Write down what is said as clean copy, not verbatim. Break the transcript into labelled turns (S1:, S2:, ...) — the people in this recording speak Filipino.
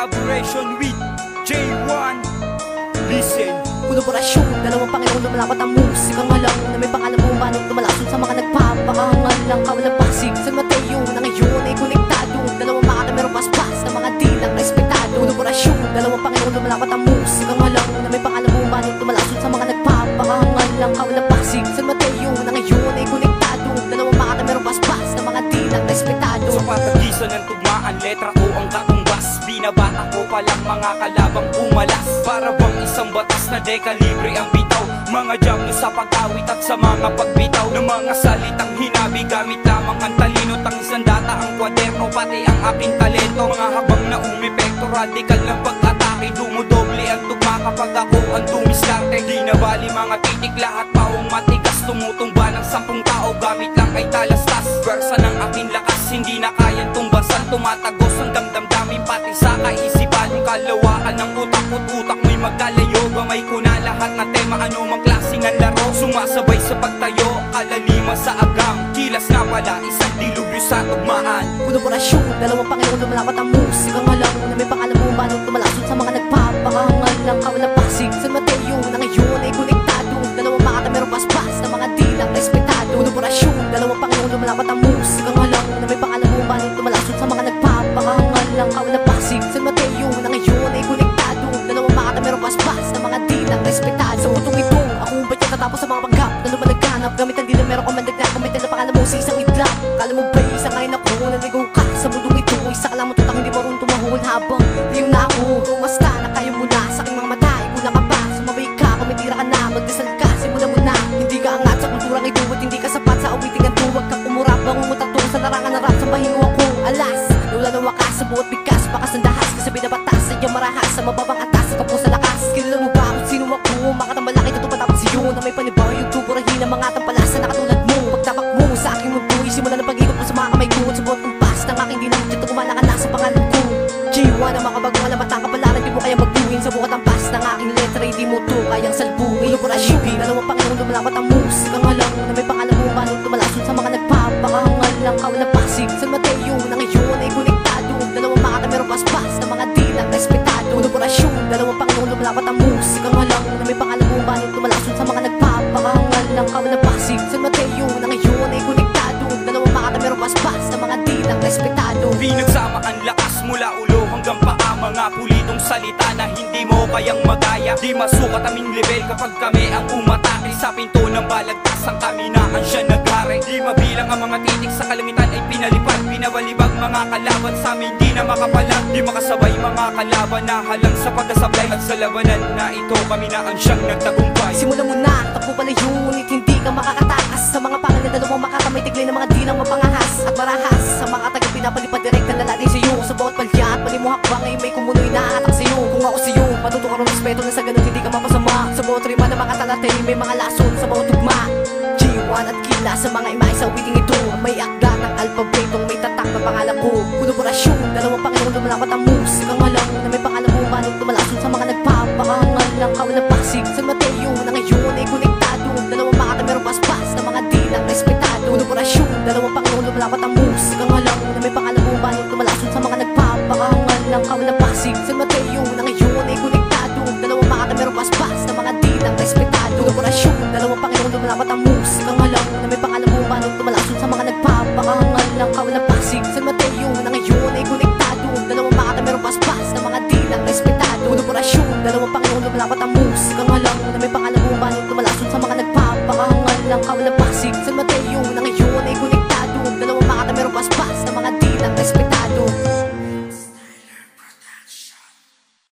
S1: collaboration with J1. Listen.
S2: Kolaborasyon, dalawang Panginoon lumalapat ang musikang alam na may pangalan bumanong lumalason sa mga nagpapakangal ng kawalang pasig. San Mateo na ngayon ay konektado, dalawang makata merong paspas na mga di lang respetado. Kolaborasyon, dalawang Panginoon lumalapat ang musikang alam na may pangalan bumanong lumalason sa mga nagpapakangal ng kawalang pasig. San Mateo na ngayon ay konektado, dalawang makata merong paspas na mga di lang respetado.
S1: Sa patagisan ng tugmaan, letra O ang katumbas. Binabata ko palang mga kalabang umalas. Para bang isang batas na dekalibre ang bitaw. Mga jam nyo sa pag-awit at sa mga pagbitaw ng mga salitang hinabi. Gamit lamang ang talino, tangis ng data ang kwaderno, pati ang aking talento. Mga habang na umepekto, radikal ng pag-atake. Dumudoble ang tugma kapag ako ang dumiskarte. Di na bali mga titik, lahat pawang matigas. Tumutumba ng 10 tao, gamit lang ay talastas. Versa ng aking lakas, hindi na kayang tumbasan. Tumatagos ang damdamdamin, pati sa kaisipan. Kalawaan ng utak-utak mo'y magkalayo. Gamay ko na lahat na tema, ano mang klaseng ang laro. Sumasabay sa pagtayo, kalalima sa agam. Kilas na pala, isang dilubyo sa tugmaan.
S2: Kolaborasyon, dalawang Panginoon lumalapat ang musikang alam na may pangalan bumanong lumalason sa mga nagpapakangal ng kawalang pasig. San Mateo na ngayon ay konektado, dalawang makata merong paspas na mga di lang respetado. Kolaborasyon, dalawang Panginoon lumalapat ang musikang alam na may pangalan bumanong lumalason sa mga nagpapakangal ng kawalang pasig. San Mateo na ngayon ay konektado, dalawang makata merong paspas na mga di lang respetado. Sa putong ito, ako ba't yan tatapos sa mga panggap na lumalaghanap? Gamit ang dilang merong kamandag na kumitin na pangalan mo sa isang itlap. Kala mo ba isang ngayon ako, naligaw ka sa mundong ito? Isa ka lang matutang hindi marunong tumahul habang liyaw na ako. Tumasta na kayo muna sa aking mga mata, kulang ka pa, sumabay ka, kumitira ka na, magdasal ka, simula mo na. Hindi ka angat sa kulturang ito at hindi ka sapat sa awiting at huwag kang umurabang umutatong sa larangan na rap. Sambahin mo ako, alas, lula ng wakas sa buot bigkas, bakas ng dahas, kasabi na batas, sadyang marahas sa mababang atas, sa kapos sa lakas. Kilala mo ba kung sino ako? Makatambalaki na tumatapos siyo na may panibaw yung tuburahin ng mga tampalasa na katulad mo. Pagtapak mo sa aking mundo, isimula ng pag-ikot mo sa mga kamay ko at sa buot kumpas ng aking dinamit at kumala ka na sa pangalan ko. J1 ang makabagong alamat ang kapalaran, di mo kaya magbuhin sa bukat ang pas ng aking letra, hindi mo to kayang salbuhin. Kolaborasyon, dalawang Panginoon lumalapat ang musikang alam na may pangalan bumanong lumalason sa mga nagpapakangal ng kawalang pasig. San Mateo na ngayon ay konektado, dalawang makata merong paspas na mga di lang respetado. Kolaborasyon, dalawang Panginoon lumalapat ang musikang alam na may pangalan bumanong lumalason sa mga nagpapakangal ng kawalang pasig. San Mateo na ngayon ay konektado, dalawang makata merong paspas na mga di lang respetado.
S1: Pinagsama ang lakas mula ulo hanggang paa, mga pulitong salita na hindi mo kayang magaya. Di masukat aming level kapag kami ang umatake. Sa pinto ng balagtas ang kaminaan siya naghari. Di mabilang ang mga titik sa kalangitan ay pinalipad. Pinawalibag mga kalaban sa amin di na makapalag. Di makasabay mga kalaban na halang sa pagkasablay. At sa labanan na ito kami na ang siyang nagtagumpay.
S2: Simulan mo na, takbo pala yun, ngunit hindi ka makakatakas sa mga pangal na dalawang makakamay tiglay ng mga di lang mapangahas at marahas. Sa mga taga pinapalipad direct na lalating sa'yo. Sa bawat palya at mali mo hakbang ay may kumunoy na atak sa'yo. Kung ako sa'yo, matuto ka rin respeto na sa ganun hindi ka mapasama. Sa bawat rima na mga talatay may mga lason sa bawat tugma. J1 at Kila sa mga imay sa witing ito, may akda ng alpabetong may tatak na pangalan ko. Kolaborasyon, dalawang Panginoon lumalapat ang musikang alam na may pangalan bumanong lumalason sa mga nagpapakangal ng kawalang pasig. San Mateo na ngayon ay konektado, dalawang makata merong paspas na mga di lang respetado. Kolaborasyon, dalawang Panginoon lumalapat ang musikang alam na may pangalan bumanong lumalason sa mga nagpapakangal ng kawalang pasig. San Mateo na ngayon ay konektado, dalawang makata merong paspas na mga di lang respetado. Kolaborasyon, dalawang Panginoon lumalapat ang musikang alam na may pangalan bumanong lumalason sa mga nagpapakangal ng kawalang pasig. San Mateo na ngayon ay konektado, dalawang makata merong paspas na mga di lang respetado. Kolaborasyon, dalawang Panginoon lumalapat ang musikang alam na may pangalan bumanong lumalason sa mga nagpapakangal ng kawalang pasig. San